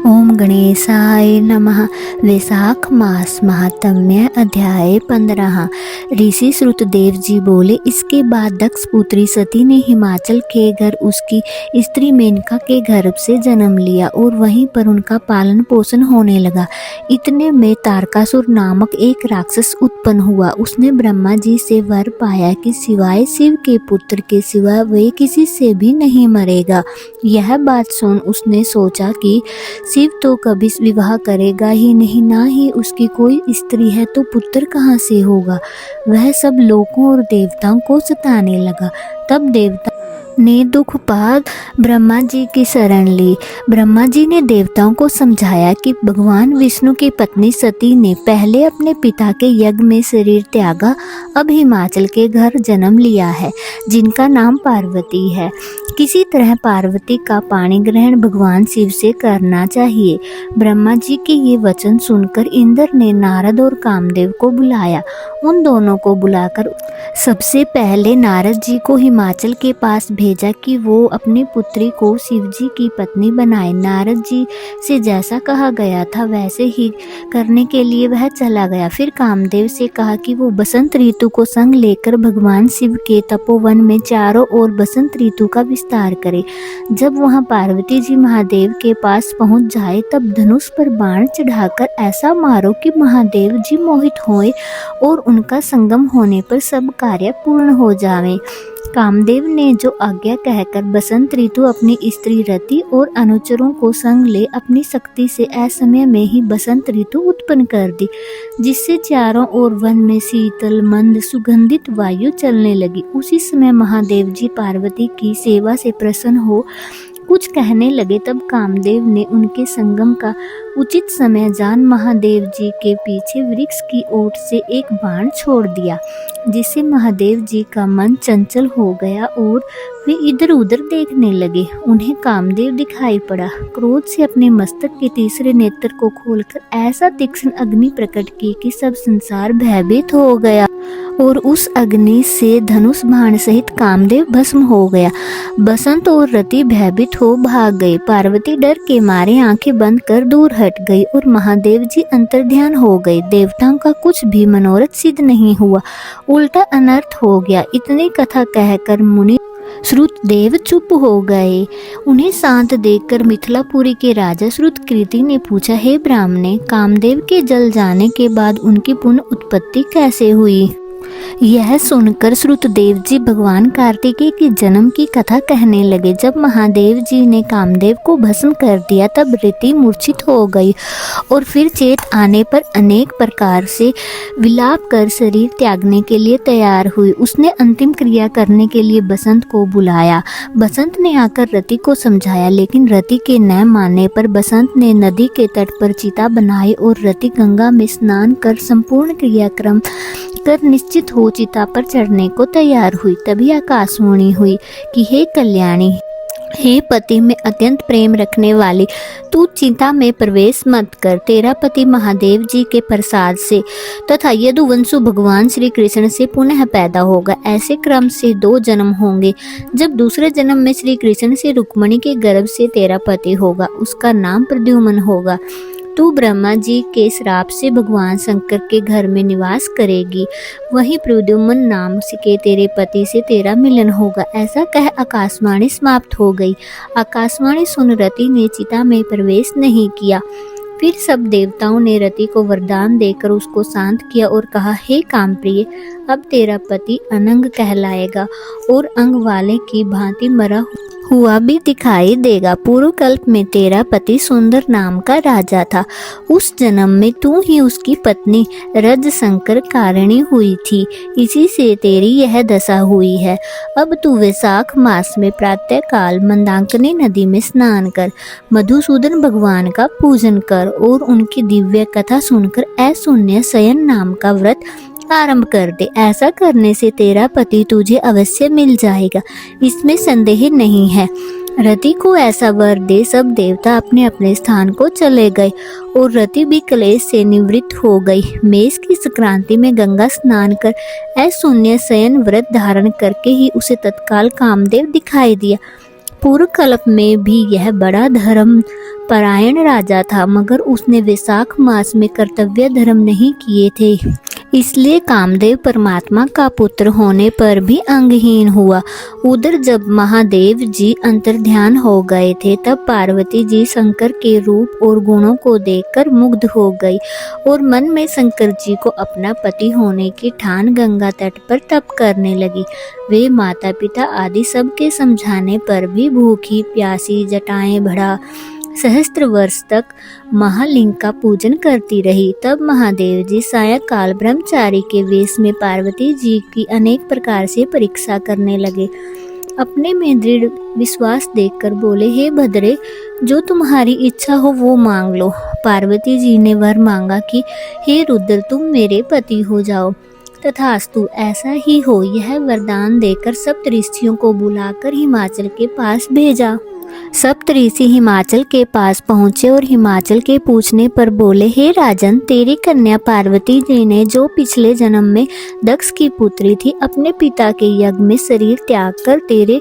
ओम गणेशाय नमः। वैशाख मास महात्म्य अध्याय 15। ऋषि श्रुतदेव जी बोले, इसके बाद दक्ष पुत्री सती ने हिमाचल के घर उसकी स्त्री मेनका के गर्भ से जन्म लिया और वहीं पर उनका पालन पोषण होने लगा। इतने में तारकासुर नामक एक राक्षस उत्पन्न हुआ। उसने ब्रह्मा जी से वर पाया कि सिवाय शिव के पुत्र के सिवा वे किसी से भी नहीं मरेगा। यह बात सुन उसने सोचा कि शिव तो कभी विवाह करेगा ही नहीं, ना ही उसकी कोई स्त्री है, तो पुत्र कहाँ से होगा। वह सब लोगों और देवताओं को सताने लगा। तब देवता ने दुख पा ब्रह्मा जी की शरण ली। ब्रह्मा जी ने देवताओं को समझाया कि भगवान विष्णु की पत्नी सती ने पहले अपने पिता के यज्ञ में शरीर त्यागा, अब हिमाचल के घर जन्म लिया है, जिनका नाम पार्वती है। किसी तरह पार्वती का पाणी ग्रहण भगवान शिव से करना चाहिए। ब्रह्मा जी के ये वचन सुनकर इंद्र ने नारद और कामदेव को बुलाया। उन दोनों को बुलाकर सबसे पहले नारद जी को हिमाचल के पास भेजा कि वो अपनी पुत्री को शिव जी की पत्नी बनाए। नारद जी से जैसा कहा गया था वैसे ही करने के लिए वह चला गया। फिर कामदेव से कहा कि वो बसंत ऋतु को संग लेकर भगवान शिव के तपोवन में चारों ओर बसंत ऋतु का विस्तार करे। जब वहां पार्वती जी महादेव के पास पहुंच जाए तब धनुष पर बाण चढ़ाकर ऐसा मारो कि महादेव जी मोहित होए और उनका संगम होने पर सब कार्य पूर्ण हो जावे। कामदेव ने जो आज्ञा कहकर बसंत ऋतु अपनी स्त्री रति और अनुचरों को संग ले अपनी शक्ति से असमय में ही बसंत ऋतु उत्पन्न कर दी, जिससे चारों ओर वन में शीतल मंद सुगंधित वायु चलने लगी। उसी समय महादेव जी पार्वती की सेवा से प्रसन्न हो कुछ कहने लगे। तब कामदेव ने उनके संगम का उचित समय जान महादेव जी के पीछे वृक्ष की ओट से एक बाण छोड़ दिया, जिससे महादेव जी का मन चंचल हो गया और वे इधर उधर देखने लगे। उन्हें कामदेव दिखाई पड़ा। क्रोध से अपने मस्तक के तीसरे नेत्र को खोलकर ऐसा तीक्ष्ण अग्नि प्रकट की कि सब संसार भयभीत हो गया और उस अग्नि से धनुष बाण सहित कामदेव भस्म हो गया। बसंत और रति भयभीत हो भाग गए। पार्वती डर के मारे आंखें बंद कर दूर हट गई और महादेव जी अंतर्ध्यान हो गए। देवताओं का कुछ भी मनोरथ सिद्ध नहीं हुआ, उल्टा अनर्थ हो गया। इतनी कथा कहकर मुनि श्रुतदेव चुप हो गए। उन्हें शांत देखकर मिथिलापुरी के राजा श्रुतकीर्ति ने पूछा, हे ब्राह्मणे, कामदेव के जल जाने के बाद उनकी पुनः उत्पत्ति कैसे हुई? यह सुनकर श्रुतदेव जी भगवान कार्तिकेय के जन्म की कथा कहने लगे। जब महादेव जी ने कामदेव को भस्म कर दिया तब रति मूर्छित हो गई और फिर चेत आने पर अनेक प्रकार से विलाप कर शरीर त्यागने के लिए तैयार हुई। उसने अंतिम क्रिया करने के लिए बसंत को बुलाया। बसंत ने आकर रति को समझाया, लेकिन रति के न मानने पर बसंत ने नदी के तट पर चिता बनाई और रति गंगा में स्नान कर संपूर्ण क्रियाक्रम कर निश्चित हो चिता पर चढ़ने को तैयार हुई। तभी आकाशवाणी हुई कि हे कल्याणी, हे पति में अत्यंत प्रेम रखने वाली, तू चिता में प्रवेश मत कर। तेरा पति महादेव जी के प्रसाद से तथा यदुवंशु भगवान श्री कृष्ण से पुनः पैदा होगा। ऐसे क्रम से 2 जन्म होंगे। जब दूसरे जन्म में श्री कृष्ण से रुक्मिणी के गर्भ से तेरा पति होगा, उसका नाम प्रद्युम्न होगा। तू ब्रह्मा जी के श्राप से भगवान शंकर के घर में निवास करेगी। वहीं प्रद्युम्न नाम के तेरे पति से तेरा मिलन होगा। ऐसा कह आकाशवाणी समाप्त हो गई। आकाशवाणी सुन रति ने चिता में प्रवेश नहीं किया। फिर सब देवताओं ने रति को वरदान देकर उसको शांत किया और कहा, हे कामप्रिय, अब तेरा पति अनंग कहलाएगा और अंग वाले की भांति मरा हुआ भी दिखाई देगा। पूर्व कल्प में तेरा पति सुंदर नाम का राजा था। उस जन्म में तू ही उसकी पत्नी रज शंकर कारिणी हुई थी। इसी से तेरी यह दशा हुई है। अब तू वैशाख मास में प्रातः काल मंदाकिनी नदी में स्नान कर, मधुसूदन भगवान का पूजन कर और उनकी दिव्य कथा सुनकर अशून्य शयन नाम का व्रत आरंभ कर दे। ऐसा करने से तेरा पति तुझे अवश्य मिल जाएगा, इसमें संदेह नहीं है। रति को ऐसा वर दे सब देवता अपने अपने स्थान को चले गए और रति भी क्लेश से निवृत्त हो गई। मेष की संक्रांति में गंगा स्नान कर अशून्य शयन व्रत धारण करके ही उसे तत्काल कामदेव दिखाई दिया। पूर्व कल्प में भी यह बड़ा धर्म परायण राजा था, मगर उसने वैशाख मास में कर्तव्य धर्म नहीं किए थे, इसलिए कामदेव परमात्मा का पुत्र होने पर भी अंगहीन हुआ। उधर जब महादेव जी अंतर्ध्यान हो गए थे, तब पार्वती जी शंकर के रूप और गुणों को देखकर मुग्ध हो गई और मन में शंकर जी को अपना पति होने की ठान गंगा तट पर तप करने लगी। वे माता पिता आदि सबके समझाने पर भी भूखी प्यासी जटाएं बढ़ा सहस्त्र वर्ष तक महालिंग का पूजन करती रही। तब महादेव जी सायंकाल ब्रह्मचारी के वेश में पार्वती जी की अनेक प्रकार से परीक्षा करने लगे। अपने में दृढ़ विश्वास देखकर बोले, हे भद्रे, जो तुम्हारी इच्छा हो वो मांग लो। पार्वती जी ने वर मांगा कि हे रुद्र, तुम मेरे पति हो जाओ। तथास्तु, ऐसा ही हो। यह वरदान देकर सप्तऋषियों को बुलाकर हिमाचल के पास भेजा। सप्तऋषि हिमाचल के पास पहुँचे और हिमाचल के पूछने पर बोले, हे राजन, तेरी कन्या पार्वती जी ने जो पिछले जन्म में दक्ष की पुत्री थी, अपने पिता के यज्ञ में शरीर त्याग कर तेरे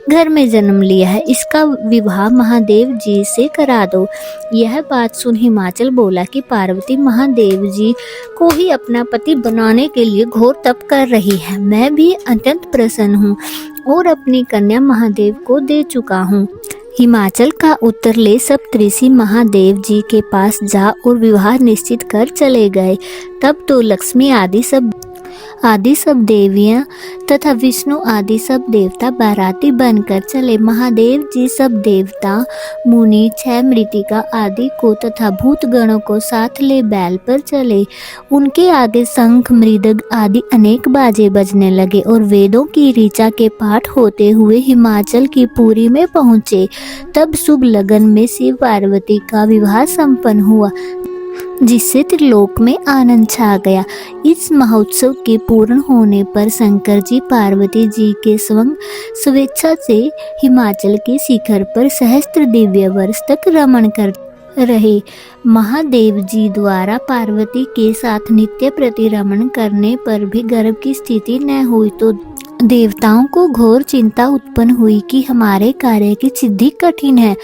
घर में जन्म लिया है। इसका विवाह महादेव जी से करा दो। यह बात सुन हिमाचल बोला कि पार्वती महादेव जी को ही अपना पति बनाने के लिए घोर तप कर रही है। मैं भी अत्यंत प्रसन्न हूँ और अपनी कन्या महादेव को दे चुका हूँ। हिमाचल का उत्तर ले सप्तऋषि महादेव जी के पास जा और विवाह निश्चित कर चले गए। तब तो लक्ष्मी आदि सब देवियां तथा विष्णु आदि सब देवता बाराती बनकर चले। महादेव जी सब देवता मुनि 6 मृतिका आदि को तथा भूत गणों को साथ ले बैल पर चले। उनके आगे शंख मृदंग आदि अनेक बाजे बजने लगे और वेदों की ऋचा के पाठ होते हुए हिमाचल की पुरी में पहुँचे। तब शुभ लगन में शिव पार्वती का विवाह संपन्न हुआ, जिससे त्रिलोक में आनंद छा गया। इस महोत्सव के पूर्ण होने पर शंकर जी पार्वती जी के संग स्वेच्छा से हिमाचल के शिखर पर सहस्त्र दिव्य वर्ष तक रमण कर रहे। महादेव जी द्वारा पार्वती के साथ नित्य प्रतिरमण करने पर भी गर्भ की स्थिति न हुई तो देवताओं को घोर चिंता उत्पन्न हुई कि हमारे कार्य की सिद्धि कठिन है।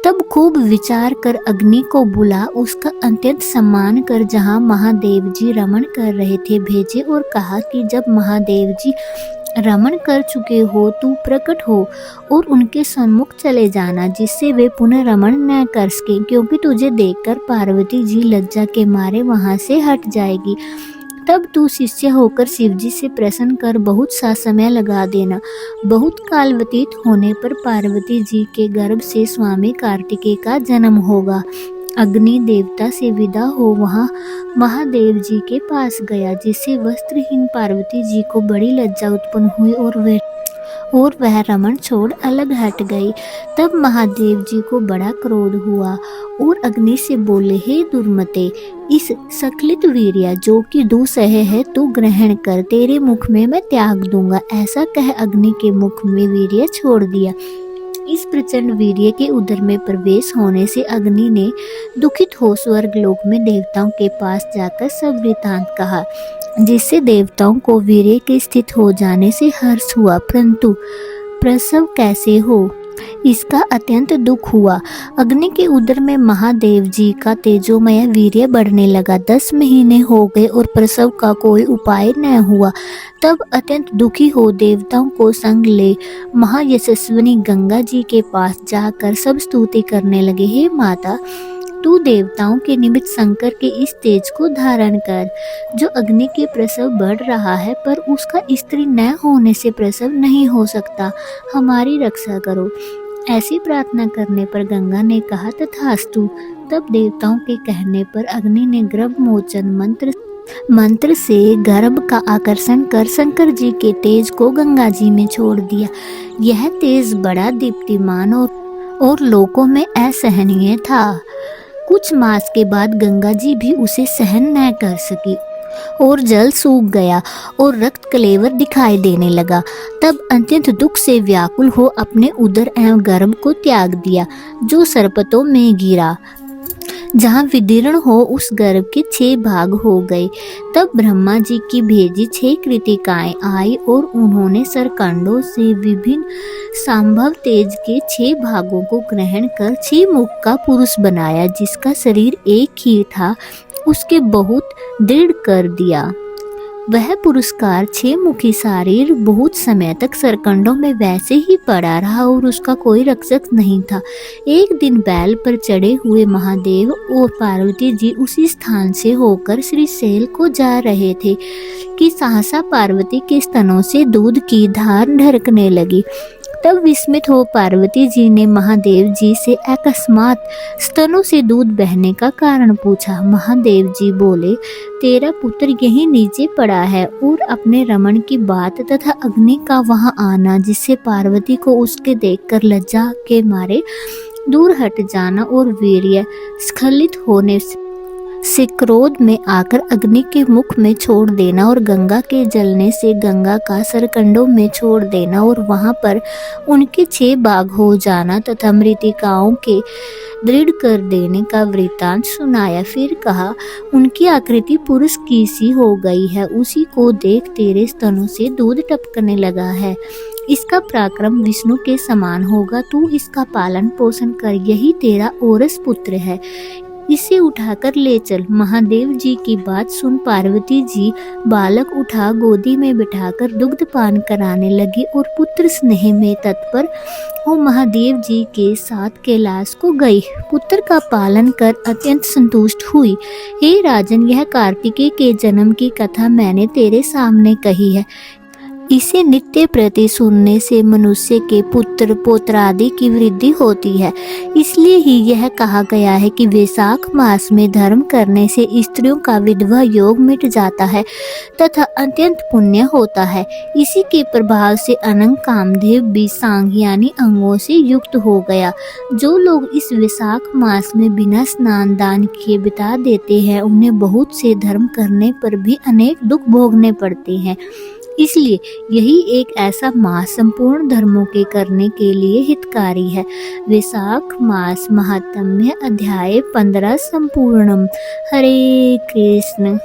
तब खूब विचार कर अग्नि को बुला उसका अत्यंत सम्मान कर जहाँ महादेव जी रमण कर रहे थे भेजे और कहा कि जब महादेव जी रमण कर चुके हो तू प्रकट हो और उनके सम्मुख चले जाना, जिससे वे पुनः रमण न कर सके, क्योंकि तुझे देखकर पार्वती जी लज्जा के मारे वहां से हट जाएगी। तब तू शिष्य होकर शिवजी से प्रसन्न कर बहुत सा समय लगा देना। बहुत काल व्यतीत होने पर पार्वती जी के गर्भ से स्वामी कार्तिकेय का जन्म होगा। अग्नि देवता से विदा हो वहाँ महादेव जी के पास गया, जिससे वस्त्रहीन पार्वती जी को बड़ी लज्जा उत्पन्न हुई और वह रमण छोड़ अलग हट गई। तब महादेव जी को बड़ा क्रोध हुआ और अग्नि से बोले, हे दुर्मते, इस सकलित वीर्य जो कि दुसह है तू ग्रहण कर, तेरे मुख में मैं त्याग दूंगा। ऐसा कह अग्नि के मुख में वीर्य छोड़ दिया। इस प्रचंड वीर्य के उदर में प्रवेश होने से अग्नि ने दुखित हो स्वर्ग लोक में देवताओं के पास जाकर सब वृतांत कहा, जिससे देवताओं को वीर्य के स्थित हो जाने से हर्ष हुआ, परंतु प्रसव कैसे हो इसका अत्यंत दुख हुआ। अग्नि के उदर में महादेव जी का तेजोमय वीर्य बढ़ने लगा। 10 महीने हो गए और प्रसव का कोई उपाय न हुआ। तब अत्यंत दुखी हो देवताओं को संग ले महायशस्विनी गंगा जी के पास जाकर सब स्तुति करने लगे, हे माता, तू देवताओं के निमित्त शंकर के इस तेज को धारण कर, जो अग्नि के प्रसव बढ़ रहा है, पर उसका स्त्री न होने से प्रसव नहीं हो सकता। हमारी रक्षा करो। ऐसी प्रार्थना करने पर गंगा ने कहा, तथास्तु। तब देवताओं के कहने पर अग्नि ने गर्भ मोचन मंत्र से गर्भ का आकर्षण कर शंकर जी के तेज को गंगा जी में छोड़ दिया। यह तेज बड़ा दीप्तिमान और लोकों में असहनीय था। कुछ मास के बाद गंगा जी भी उसे सहन न कर सकी और जल सूख गया और रक्त कलेवर दिखाई देने लगा। तब अत्यंत दुख से व्याकुल हो अपने उदर एवं गर्भ को त्याग दिया, जो सर्पतों में गिरा। जहाँ विदीर्ण हो उस गर्भ के 6 भाग हो गए। तब ब्रह्मा जी की भेजी 6 कृतिकाएं आई और उन्होंने सरकंडों से विभिन्न संभव तेज के 6 भागों को ग्रहण कर 6 मुख का पुरुष बनाया, जिसका शरीर एक ही था, उसके बहुत दृढ़ कर दिया। वह पुरस्कार 6 मुखी शरीर बहुत समय तक सरकंडों में वैसे ही पड़ा रहा और उसका कोई रक्षक नहीं था। एक दिन बैल पर चढ़े हुए महादेव और पार्वती जी उसी स्थान से होकर श्रीशैल को जा रहे थे कि सहसा पार्वती के स्तनों से दूध की धार ढरकने लगी। तब विस्मित हो पार्वती जी ने महादेव जी से अकस्मात स्तनों से दूध बहने का कारण पूछा। महादेव जी बोले, तेरा पुत्र यहीं नीचे पड़ा है और अपने रमण की बात तथा अग्नि का वहां आना, जिससे पार्वती को उसके देखकर लज्जा के मारे दूर हट जाना और वीर्य स्खलित होने से क्रोध में आकर अग्नि के मुख में छोड़ देना और गंगा के जलने से गंगा का सरकंडों में छोड़ देना और वहां पर उनके 6 भाग हो जाना तथा मृतिकाओं के दृढ़ कर देने का वृतांत सुनाया। फिर कहा, उनकी आकृति पुरुष की सी हो गई है, उसी को देख तेरे स्तनों से दूध टपकने लगा है। इसका पराक्रम विष्णु के समान होगा, तू इसका पालन पोषण कर, यही तेरा औरस पुत्र है, इसे उठाकर ले चल। महादेव जी की बात सुन पार्वती जी बालक उठा गोदी में बिठाकर दुग्धपान कराने लगी और पुत्र स्नेह में तत्पर वो महादेव जी के साथ कैलाश को गई। पुत्र का पालन कर अत्यंत संतुष्ट हुई। हे राजन, यह कार्तिकेय के जन्म की कथा मैंने तेरे सामने कही है। इसे नित्य प्रति सुनने से मनुष्य के पुत्र पौत्रादि की वृद्धि होती है। इसलिए ही यह कहा गया है कि वैशाख मास में धर्म करने से स्त्रियों का विधवा योग मिट जाता है तथा अत्यंत पुण्य होता है। इसी के प्रभाव से अनंग कामदेव भी सांघियानी अंगों से युक्त हो गया। जो लोग इस वैशाख मास में बिना स्नान दान किए बिता देते हैं, उन्हें बहुत से धर्म करने पर भी अनेक दुख भोगने पड़ते हैं। इसलिए यही एक ऐसा मास संपूर्ण धर्मों के करने के लिए हितकारी है। वैशाख मास महात्म्य अध्याय 15 संपूर्णम। हरे कृष्ण।